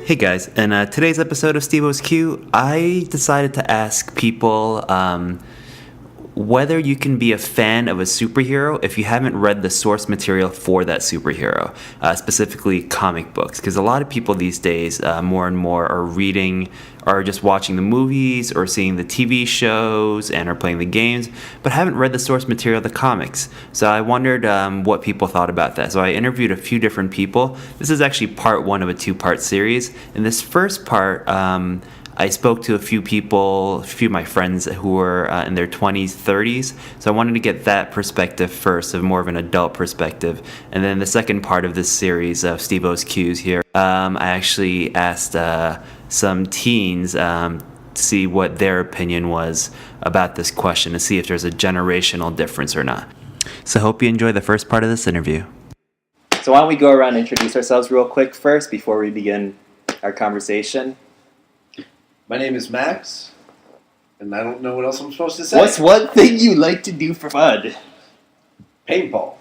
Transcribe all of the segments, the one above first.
Hey guys, in today's episode of Steveo's Q, I decided to ask people whether you can be a fan of a superhero if you haven't read the source material for that superhero, specifically comic books. Because a lot of people these days, more and more, are reading or just watching the movies or seeing the TV shows and are playing the games, but haven't read the source material of the comics. So I wondered what people thought about that. So I interviewed a few different people. This is actually part one of a two-part series. In this first part, I spoke to a few people, a few of my friends who were in their 20s, 30s. So I wanted to get that perspective first, of more of an adult perspective. And then the second part of this series of Steveo's Q's here, I actually asked some teens to see what their opinion was about this question, to see if there's a generational difference or not. So I hope you enjoy the first part of this interview. So why don't we go around and introduce ourselves real quick first before we begin our conversation. My name is Max, and I don't know what else I'm supposed to say. What's one thing you like to do for fun? Paintball.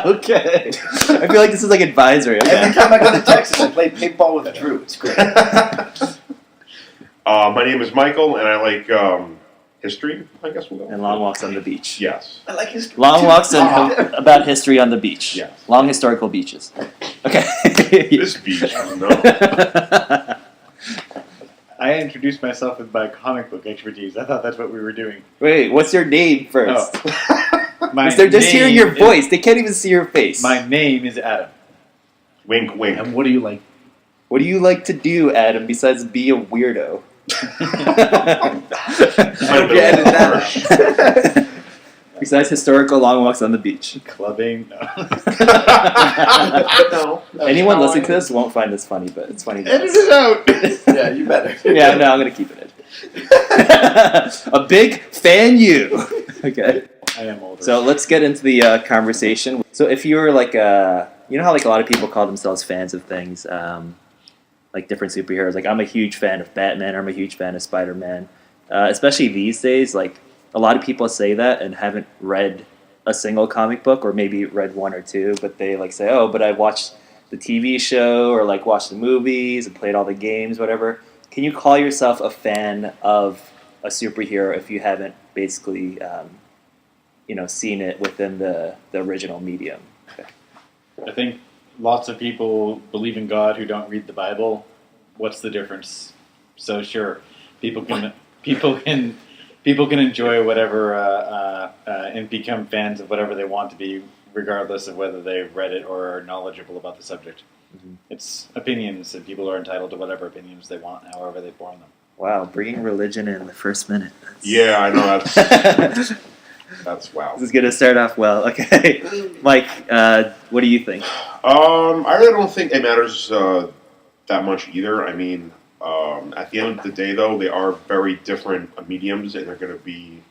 Okay. I feel like this is like advisory. Okay. Every time I go to Texas, I play paintball with Drew. It's great. My name is Michael, and I like history, I guess we'll go. And long walks on the beach. Yes. I like history. Long walks about history on the beach. Yes. Long historical beaches. Okay. This beach, no. I introduced myself with my comic book expertise. I thought that's what we were doing. Wait, what's your name first? Oh. They're just hearing your voice. They can't even see your face. My name is Adam. Wink, wink. And what do you like? What do you like to do, Adam, besides be a weirdo? Besides historical long walks on the beach. Clubbing? No. No. Anyone listening to this won't find this funny, but it's funny to Edit us. it out. Yeah, you better. Yeah, no, I'm going to keep it in. A big fan you. Okay. I am older. So let's get into the conversation. So if you were like you know how like a lot of people call themselves fans of things, like different superheroes. Like I'm a huge fan of Batman, or I'm a huge fan of Spider-Man. Especially these days, like a lot of people say that and haven't read a single comic book, or maybe read one or two, but they like say, oh, but I watched the TV show, or like watched the movies and played all the games, whatever. Can you call yourself a fan of a superhero if you haven't basically seen it within the original medium? Okay. I think lots of people believe in God who don't read the Bible. What's the difference? So sure, people can enjoy whatever and become fans of whatever they want to be, regardless of whether they've read it or are knowledgeable about the subject. Mm-hmm. It's opinions, and people are entitled to whatever opinions they want, however they form them. Wow, bringing religion in the first minute. Yeah, I know. That's wow. This is going to start off well. Okay. Mike, what do you think? I really don't think it matters that much either. I mean, at the end of the day, though, they are very different mediums, and they're going to be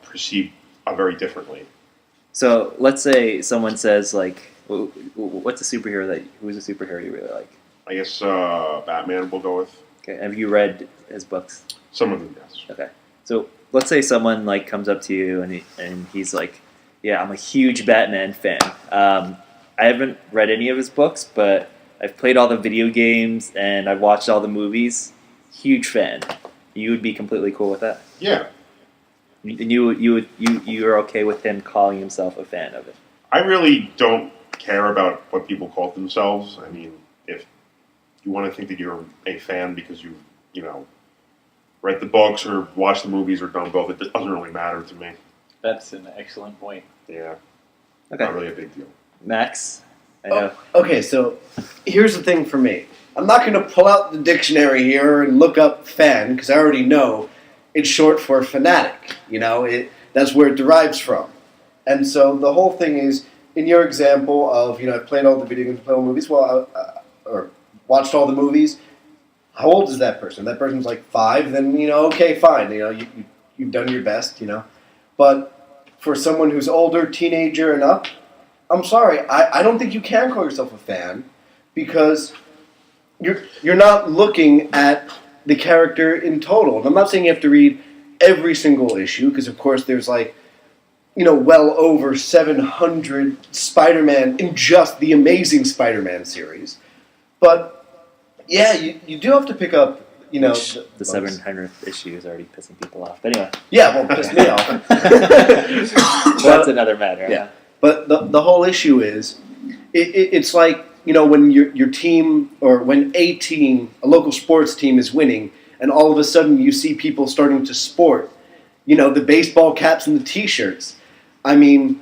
perceived very differently. So let's say someone says, like, what's a superhero who's a superhero you really like? I guess Batman we'll go with. Okay. Have you read his books? Some of them, yes. Okay. So let's say someone like comes up to you and he's like, yeah, I'm a huge Batman fan. I haven't read any of his books, but I've played all the video games and I've watched all the movies. Huge fan. You would be completely cool with that? Yeah. And you're okay with him calling himself a fan of it? I really don't care about what people call themselves. I mean, if you want to think that you're a fan because you read the books or watched the movies or done both, it doesn't really matter to me. That's an excellent point. Yeah. Okay. Not really a big deal. Max? I know. Okay, so here's the thing for me. I'm not going to pull out the dictionary here and look up fan, because I already know it's short for fanatic. That's where it derives from. And so the whole thing is, in your example of, I've played all the video games, played all the movies, or watched all the movies, how old is that person? That person's like 5, then, okay, fine. You've done your best, But for someone who's older, teenager and up, I'm sorry, I don't think you can call yourself a fan, because you're not looking at the character in total. And I'm not saying you have to read every single issue, because of course there's well over 700 Spider-Man in just the Amazing Spider-Man series. But Yeah, you do have to pick up, you know, Which the 700th issue is already pissing people off. But anyway, Yeah, well, piss me off. that's another matter. Yeah. But the whole issue is, it's like, you know, when your team, or when a local sports team is winning, and all of a sudden you see people starting to sport, you know, the baseball caps and the T-shirts. I mean,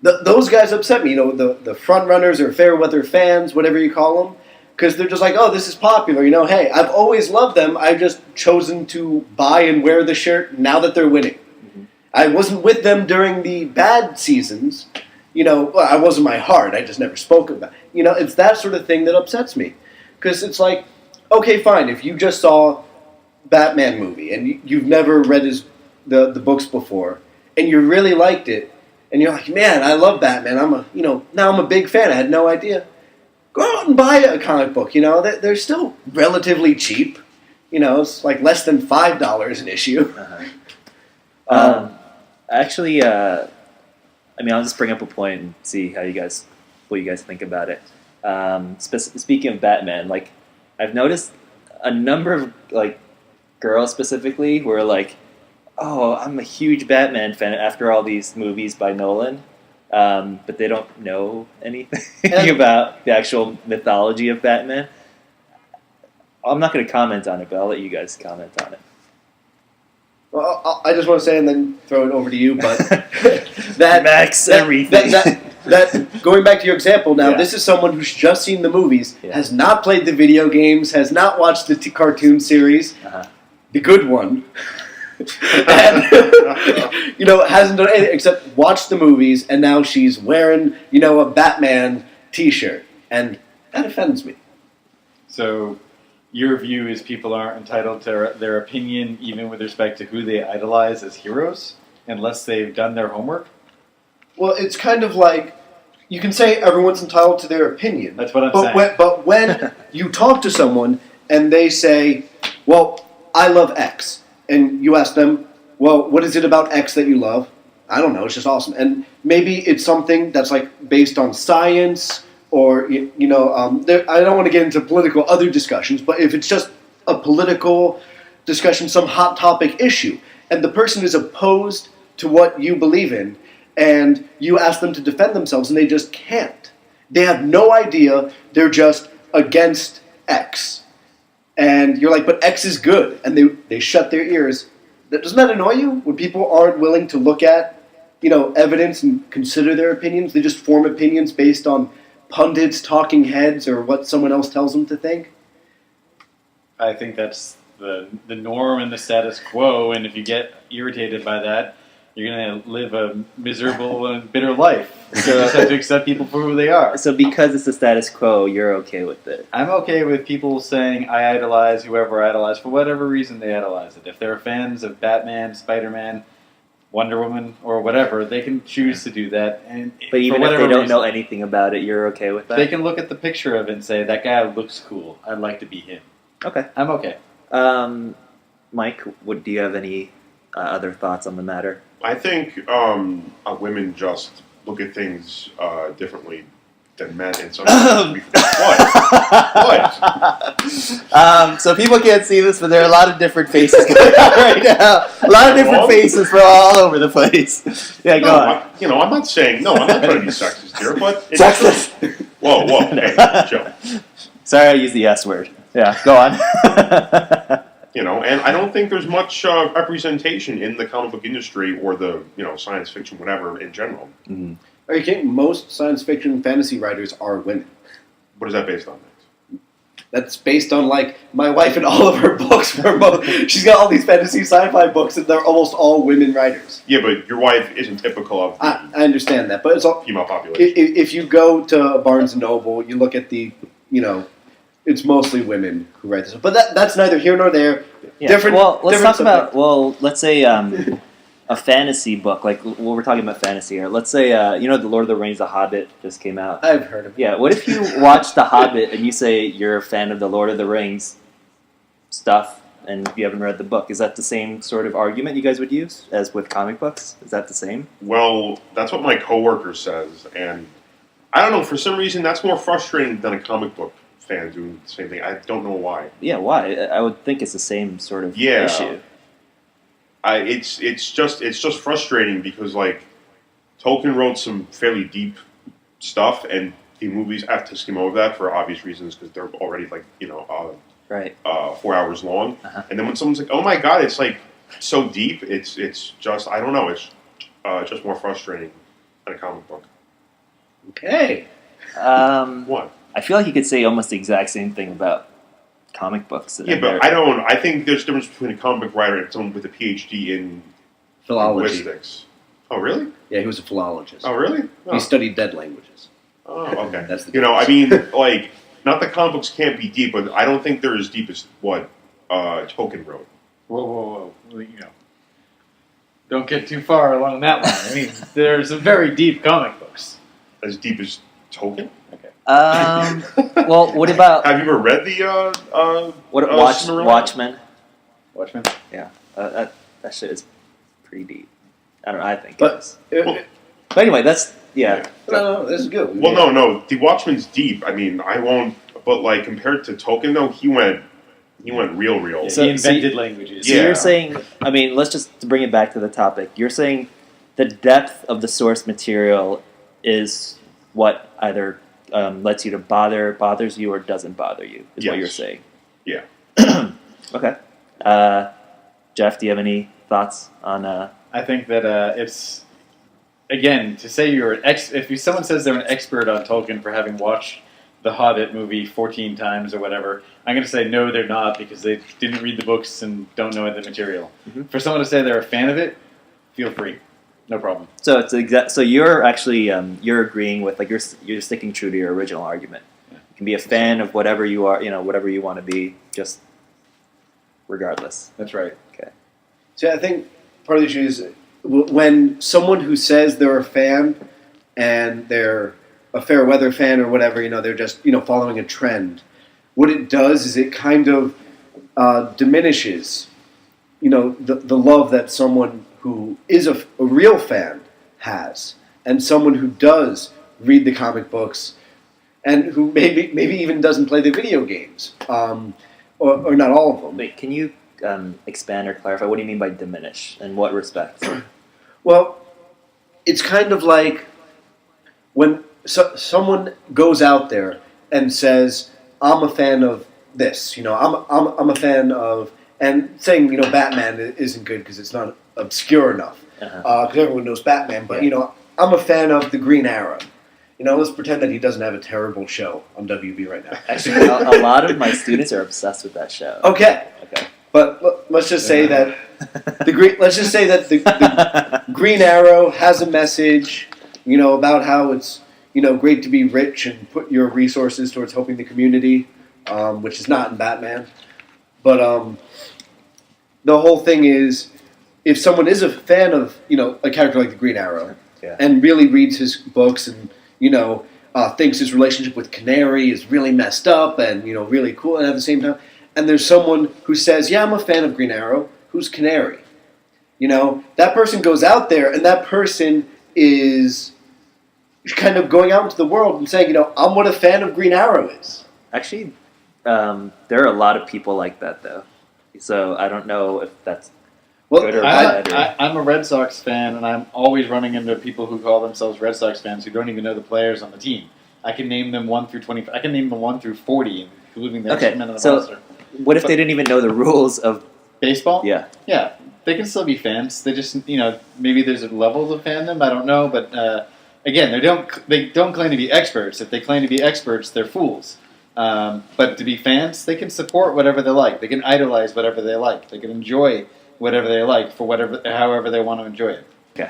those guys upset me, you know, the front runners or fair weather fans, whatever you call them, because they're just like, oh, this is popular, you know, hey, I've always loved them, I've just chosen to buy and wear the shirt now that they're winning. Mm-hmm. I wasn't with them during the bad seasons, you know, well, I wasn't my heart, I just never spoke about it. You know, it's that sort of thing that upsets me, because it's like, okay, fine, if you just saw Batman movie, and you've never read the books before, and you really liked it, and you're like, man, I love Batman, now I'm a big fan, I had no idea. Go out and buy a comic book, you know, they're still relatively cheap. You know, it's like less than $5 an issue. Uh-huh. Actually, I mean, I'll just bring up a point and see what you guys think about it. Speaking of Batman, like, I've noticed a number of, like, girls specifically who are like, oh, I'm a huge Batman fan after all these movies by Nolan. But they don't know anything about the actual mythology of Batman. I'm not going to comment on it, but I'll let you guys comment on it. Well, I just want to say, and then throw it over to you, but everything. That going back to your example now, Yeah. This is someone who's just seen the movies, Yeah. has not played the video games, has not watched the cartoon series, the good one, and, you know, hasn't done anything except watch the movies, and now she's wearing, you know, a Batman T-shirt, and that offends me. So, your view is people aren't entitled to their opinion, even with respect to who they idolize as heroes, unless they've done their homework? Well, it's kind of like, you can say everyone's entitled to their opinion. That's what I'm saying. But when you talk to someone and they say, well, I love X, and you ask them, well, what is it about X that you love? I don't know, it's just awesome. And maybe it's something that's like based on science, or, I don't want to get into political other discussions, but if it's just a political discussion, some hot topic issue, and the person is opposed to what you believe in, and you ask them to defend themselves, and they just can't. They have no idea, they're just against X. And you're like, but X is good, and they shut their ears. Doesn't that annoy you? When people aren't willing to look at, you know, evidence and consider their opinions, they just form opinions based on pundits, talking heads, or what someone else tells them to think? I think that's the norm and the status quo, and if you get irritated by that, you're going to live a miserable and bitter life. So you just have to accept people for who they are. So because it's the status quo, you're okay with it? I'm okay with people saying I idolize whoever I idolize for whatever reason they idolize it. If they're fans of Batman, Spider-Man, Wonder Woman, or whatever, they can choose to do that. But even if they don't know anything about it, you're okay with that? They can look at the picture of it and say, that guy looks cool. I'd like to be him. Okay. I'm okay. Mike, do you have any other thoughts on the matter? I think women just look at things differently than men, and sometimes what? So people can't see this, but there are a lot of different faces going on right now. A lot of different faces from all over the place. Yeah, go on. I'm not saying, I'm not trying to be sexist here, but... Sexist? Whoa, hey, chill. Sorry I used the S word. Yeah, go on. And I don't think there's much representation in the comic book industry or the, science fiction, whatever, in general. Mm-hmm. Are you kidding? Most science fiction fantasy writers are women. What is that based on? That's based on, like, my wife and all of her books. She's got all these fantasy sci-fi books, and they're almost all women writers. Yeah, but your wife isn't typical of the I understand that, but it's all female population. If you go to Barnes & Noble, you look at the, it's mostly women who write this. But that's neither here nor there. Yeah. Different. Well, let's different talk about. Well, let's say a fantasy book, like we're talking about fantasy here. Let's say the Lord of the Rings, The Hobbit just came out. I've heard of it. Yeah. What if you watch The Hobbit and you say you're a fan of the Lord of the Rings stuff, and you haven't read the book? Is that the same sort of argument you guys would use as with comic books? Is that the same? Well, that's what my coworker says, and I don't know. For some reason, that's more frustrating than a comic book fan doing the same thing. I don't know why. Yeah, why? I would think it's the same sort of Yeah. issue. It's just frustrating because like Tolkien wrote some fairly deep stuff, and the movies have to skim over that for obvious reasons because they're already like Right. 4 hours long. Uh-huh. And then when someone's like, "Oh my god, it's like so deep," it's just I don't know. It's just more frustrating than a comic book. Okay. What? I feel like you could say almost the exact same thing about comic books. Yeah, but I don't. I think there's a difference between a comic book writer and someone with a PhD in Philology. linguistics. Oh, really? Yeah, he was a philologist. Oh, really? Oh, He studied dead languages. okay. That's the I difference. mean, like, not that comic books can't be deep, but I don't think they're as deep as what Tolkien wrote. Whoa. Well, don't get too far along that line. I mean, there's some very deep comic books. As deep as Tolkien? Well, what about Have you ever read the Silmarillion? Watchmen? Watchmen. Yeah, that shit is pretty deep. I don't know. I think. But but anyway, that's yeah. no, this is good. Well, no, the Watchmen's deep. I mean, I won't. But like compared to Tolkien, though, he went real. So- he invented languages. So Yeah. you're saying, I mean, let's just bring it back to the topic. You're saying the depth of the source material is what either lets you to bothers you, or doesn't bother you, is what Yes. you're saying. Yeah. Okay. Jeff, do you have any thoughts on? I think that it's again to say you're an if someone says they're an expert on Tolkien for having watched the Hobbit movie 14 times or whatever, I'm going to say no, they're not, because they didn't read the books and don't know the material. Mhm. For someone to say they're a fan of it, feel free, no problem. So it's So you're actually you're agreeing with, like, you're sticking true to your original argument. Yeah. You can be a fan of whatever you are, whatever you want to be, just regardless. That's right. See, I think part of the issue is when someone who says they're a fan and they're a fair weather fan or whatever, they're just following a trend. What it does is it kind of diminishes, the love that someone who is a real fan has, and someone who does read the comic books, and who maybe even doesn't play the video games, or not all of them. Wait, can you expand or clarify? What do you mean by diminish? In what respect? Well, it's kind of like when someone goes out there and says, "I'm a fan of this," I'm a fan of, and saying Batman isn't good because it's not obscure enough, because everyone knows Batman. But I'm a fan of the Green Arrow. Let's pretend that he doesn't have a terrible show on WB right now. Actually, a lot of my students are obsessed with that show. Okay. Okay. But let's just say that the Green Arrow has a message, about how it's great to be rich and put your resources towards helping the community, which is not in Batman. But the whole thing is, if someone is a fan of a character like the Green Arrow, Yeah. and really reads his books and thinks his relationship with Canary is really messed up and really cool, and at the same time. And there's someone who says, "Yeah, I'm a fan of Green Arrow." Who's Canary? That person goes out there, and that person is kind of going out into the world and saying, "I'm what a fan of Green Arrow is." Actually, there are a lot of people like that, though. So I don't know if that's good or bad. I'm a Red Sox fan, and I'm always running into people who call themselves Red Sox fans who don't even know the players on the team. I can name them 1 through 20. I can name them 1 through 40, including the extra men on the so- roster. What if they didn't even know the rules of? Baseball? Yeah. Yeah, they can still be fans. They just, maybe there's levels of fandom. I don't know, but again, they don't claim to be experts. If they claim to be experts, they're fools. But to be fans, they can support whatever they like. They can idolize whatever they like. They can enjoy whatever they like for however they want to enjoy it. Okay.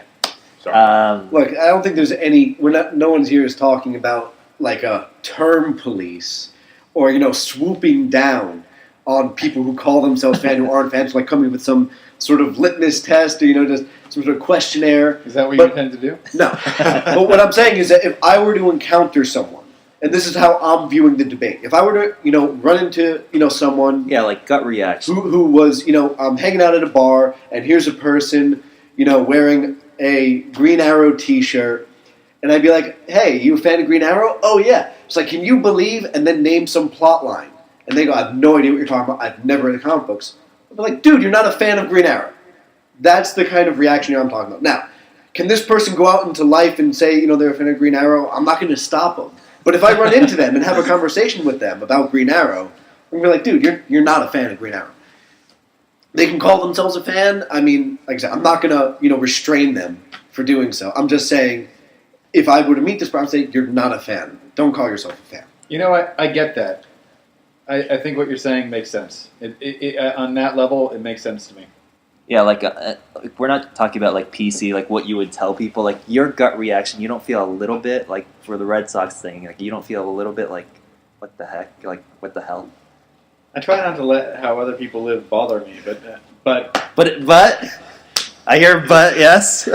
Sorry. Look, I don't think there's any. No one's here is talking about like a term police or swooping down on people who call themselves fans who aren't fans, like coming with some sort of litmus test or just some sort of questionnaire. Is that what But- you intend to do? No. But what I'm saying is that if I were to encounter someone, and this is how I'm viewing the debate, if I were to run into someone Yeah, like gut reaction. who was hanging out at a bar, and here's a person wearing a Green Arrow T-shirt, and I'd be like, "Hey, you a fan of Green Arrow?" "Oh yeah." It's like, "Can you believe?" And then name some plot line, and they go, "I have no idea what you're talking about. I've never read the comic books." I'd be like, "Dude, you're not a fan of Green Arrow." That's the kind of reaction I'm talking about. Now, can this person go out into life and say, they're a fan of Green Arrow? I'm not going to stop them. But if I run into them and have a conversation with them about Green Arrow, I'm going to be like, "Dude, you're not a fan of Green Arrow." They can call themselves a fan. I mean, like I said, I'm not going to, restrain them for doing so. I'm just saying, if I were to meet this person, I'd say, "You're not a fan. Don't call yourself a fan." You know what? I get that. I think what you're saying makes sense. On that level, it makes sense to me. Yeah, like we're not talking about like PC, like what you would tell people. Like your gut reaction, you don't feel a little bit like for the Red Sox thing. Like you don't feel a little bit like what the heck, like what the hell. I try not to let how other people live bother me, but I hear but yes.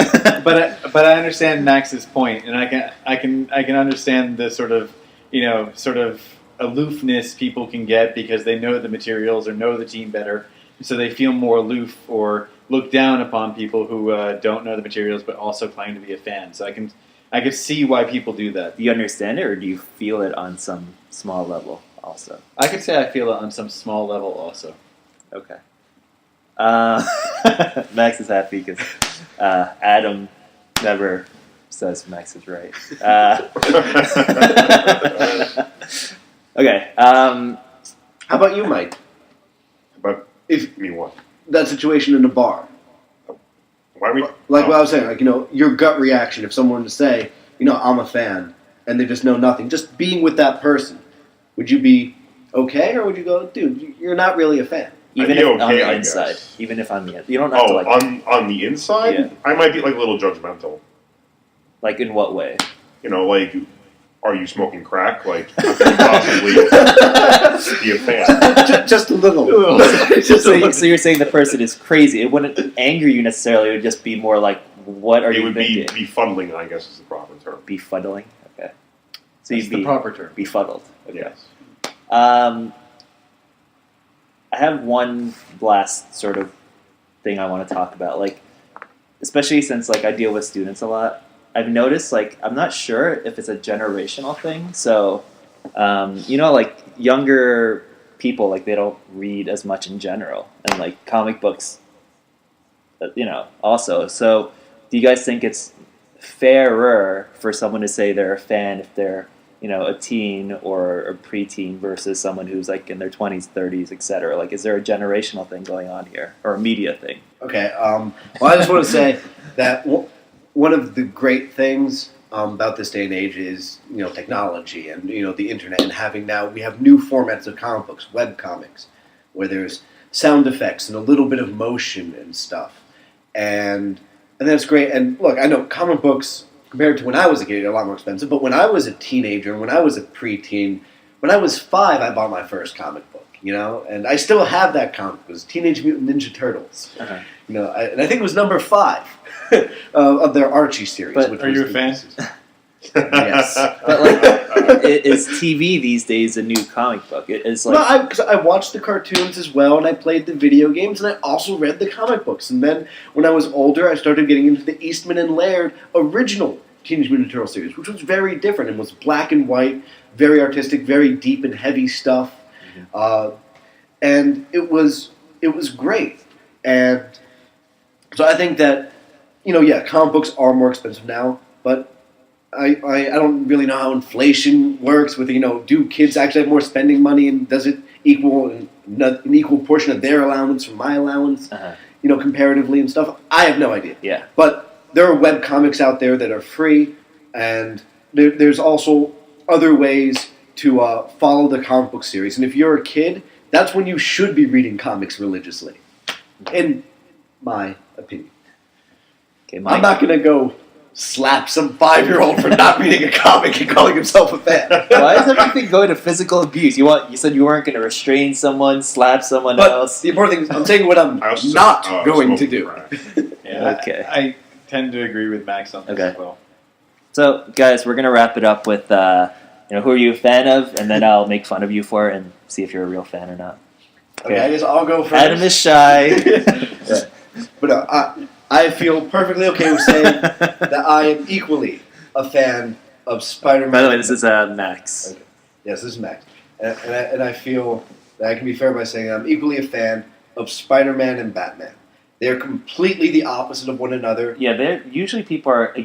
but I understand Max's point, and I can understand the sort of aloofness people can get because they know the materials or know the team better. So they feel more aloof or look down upon people who don't know the materials but also claim to be a fan. So I can see why people do that. Do you understand it, or do you feel it on some small level also? I could say I feel it on some small level also. Okay. Max is happy because Adam never says Max is right. Okay. How about you, Mike? But If me what? that situation in a bar. Why we? Like what I was saying, like, your gut reaction if someone to say, "I'm a fan," and they just know nothing, just being with that person, would you be okay, or would you go, "Dude, you're not really a fan"? Even I'd be if okay, on the I inside. guess. Even if on the you don't have to like on the inside, Yeah. I might be like a little judgmental. like in what way? Like, are you smoking crack? Like, how can you possibly be a fan? Just a little. So you're saying the person is crazy. It wouldn't anger you necessarily. It would just be more like, what are It you would be thinking? befuddling, I guess is the proper term. Befuddling? Okay. So That's you'd the be proper term. befuddled. Okay. Yes. I have one last sort of thing I want to talk about. Like, especially since like I deal with students a lot. I've noticed, like, I'm not sure if it's a generational thing. So, like younger people, like they don't read as much in general, and like comic books, also. So, do you guys think it's fairer for someone to say they're a fan if they're, a teen or a preteen versus someone who's like in their 20s, 30s, etc.? Like, is there a generational thing going on here, or a media thing? Okay. Well, I just want to say that one of the great things about this day and age is technology and the internet, and we have new formats of comic books, web comics, where there's sound effects and a little bit of motion and stuff, and that's great. And look, I know comic books compared to when I was a kid are a lot more expensive, but when I was a teenager, when I was a preteen, when I was 5, I bought my first comic book. And I still have that comic. It was Teenage Mutant Ninja Turtles. Uh-huh. And I think it was number 5 of their Archie series. But which Are was you a the- fan? Yes. But like, is TV these days a new comic book? It's like No, because I watched the cartoons as well, and I played the video games, and I also read the comic books. And then when I was older, I started getting into the Eastman and Laird original Teenage Mutant Ninja Turtle series, which was very different and was black and white, very artistic, very deep and heavy stuff. And it was great. And so I think that, comic books are more expensive now, but I don't really know how inflation works with, do kids actually have more spending money, and does it equal an equal portion of their allowance from my allowance, comparatively and stuff? I have no idea. Yeah. But there are web comics out there that are free, and there's also other ways to follow the comic book series. And if you're a kid, that's when you should be reading comics religiously, in my opinion. Okay, Mike. I'm not going to go slap some 5-year-old for not reading a comic and calling himself a fan. Why is everything going to physical abuse? You said you weren't going to restrain someone, slap someone But else. the important thing is, I'm saying what I'm I also not said, going to smoking do. crack. Yeah, Okay. I tend to agree with Max on this Okay. as well. So, guys, we're gonna wrap it up with who are you a fan of, and then I'll make fun of you for it and see if you're a real fan or not. Okay, I guess I'll go first. Adam is shy. But I feel perfectly okay with saying that I am equally a fan of Spider-Man. By the way, this is Max. Okay. Yes, this is Max. And I feel that I can be fair by saying I'm equally a fan of Spider-Man and Batman. They're completely the opposite of one another. Yeah, they're usually people are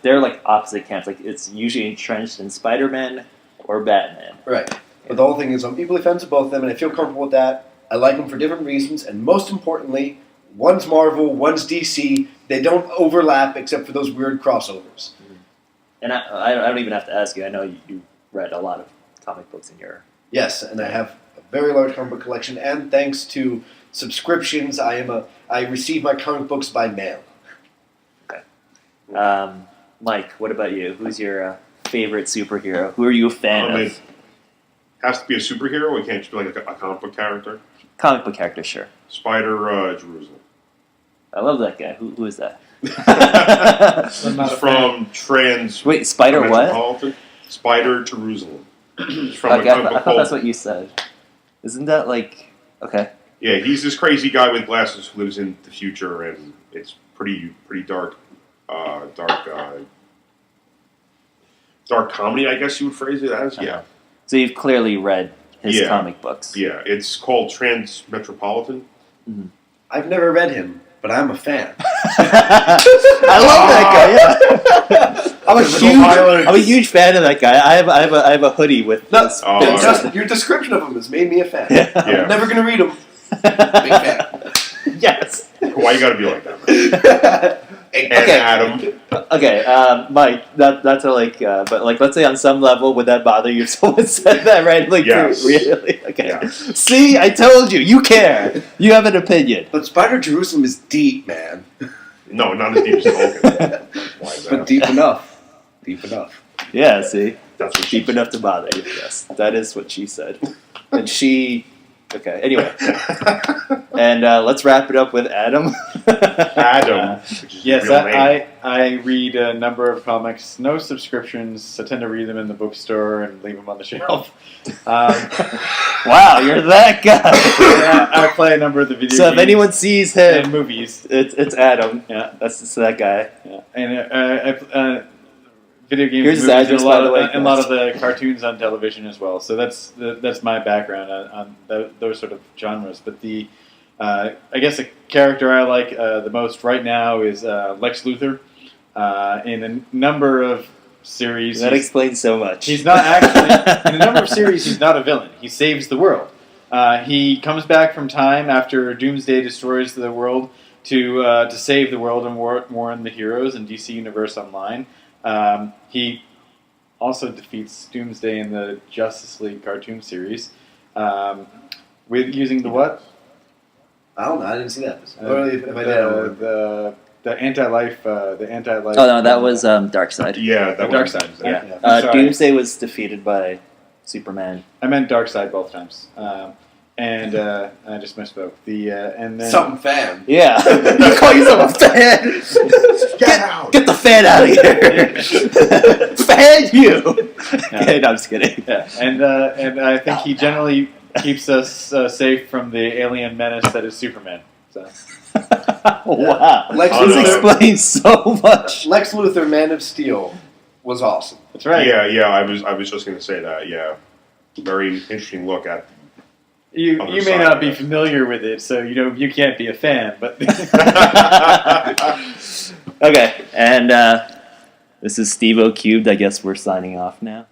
they're like opposite camps. Like it's usually entrenched in Spider-Man or Batman. Right. But the whole thing is I'm equally fans of both of them, and I feel comfortable with that. I like them for different reasons, and most importantly, one's Marvel, one's DC. They don't overlap except for those weird crossovers. And I don't even have to ask you. I know you read a lot of comic books in your... Yes, and I have a very large comic book collection, and thanks to subscriptions, I receive my comic books by mail. Okay. Mike, what about you? Who's your favorite superhero? Who are you a fan of? It has to be a superhero. It can't just be like a comic book character. Comic book character, sure. Spider Jerusalem. I love that guy. Who is that? He's from Trans. Wait, Spider what? Metropolitan. Spider Jerusalem. He's from Okay, a comic I book thought that's called. what you said. Isn't that like... Okay. Yeah, he's this crazy guy with glasses who lives in the future, and it's pretty dark, dark comedy, I guess you would phrase it as. Yeah. So you've clearly read his Yeah. comic books. Yeah, it's called Trans Metropolitan. I've never read him, but I'm a fan. I love that guy. Yeah. I'm a huge fan of that guy. I have a hoodie with No, this. Oh, big all right. just your description of him has made me a fan. Yeah. Yeah. I'm never going to read him. Big fan. Yes. Why you gotta be like that, man? And Okay. Adam. Okay, Mike. That's a but like, let's say on some level, would that bother you if someone said that, right? Like, Yes. really? Okay. Yeah. See, I told you. You care. You have an opinion. But Spider Jerusalem is deep, man. No, not as deep as Tolkien. Why is But that? deep enough. Deep enough. Yeah. See, That's what deep enough to bother you. Yes, that is what she said. And she. Okay. Anyway, and let's wrap it up with Adam. Adam. Which is Yes, his real name. I read a number of comics. No subscriptions. I tend to read them in the bookstore and leave them on the shelf. Wow, you're that guy. I play a number of the video So games if anyone sees and him, movies. it's Adam. Yeah. That's just that guy. Yeah. And video games, Here's his movies, address, and a lot by the of way, and a lot guys. of the cartoons on television as well. So that's my background on those sort of genres. But I guess the character I like the most right now is Lex Luthor. In a number of series, That explains so much. he's not actually in a number of series. He's not a villain. He saves the world. He comes back from time after Doomsday destroys the world to save the world and warn the heroes in DC Universe Online. He also defeats Doomsday in the Justice League cartoon series with using the what? I don't know. I didn't see that. Or if I did, I don't know. The anti-life. Oh no, that was Darkseid. Yeah, that Dark was Side. Yeah. I'm sorry. Doomsday was defeated by Superman. I meant Darkseid both times, and I just misspoke. And then Something fan. Yeah. You call yourself a fan? Get out! Get the fan out of here! Fan you! Yeah. Okay, no, I'm just kidding. Yeah, and I think he generally keeps us safe from the alien menace that is Superman. So. Wow. Lex Oh, This no. Luthor, explains so much. Lex Luthor, Man of Steel, was awesome. That's right. Yeah, I was just gonna say that. Yeah, very interesting look at. You Other may side not of be it. familiar with it, so you can't be a fan. But Okay, and this is Steveo Cubed. I guess we're signing off now.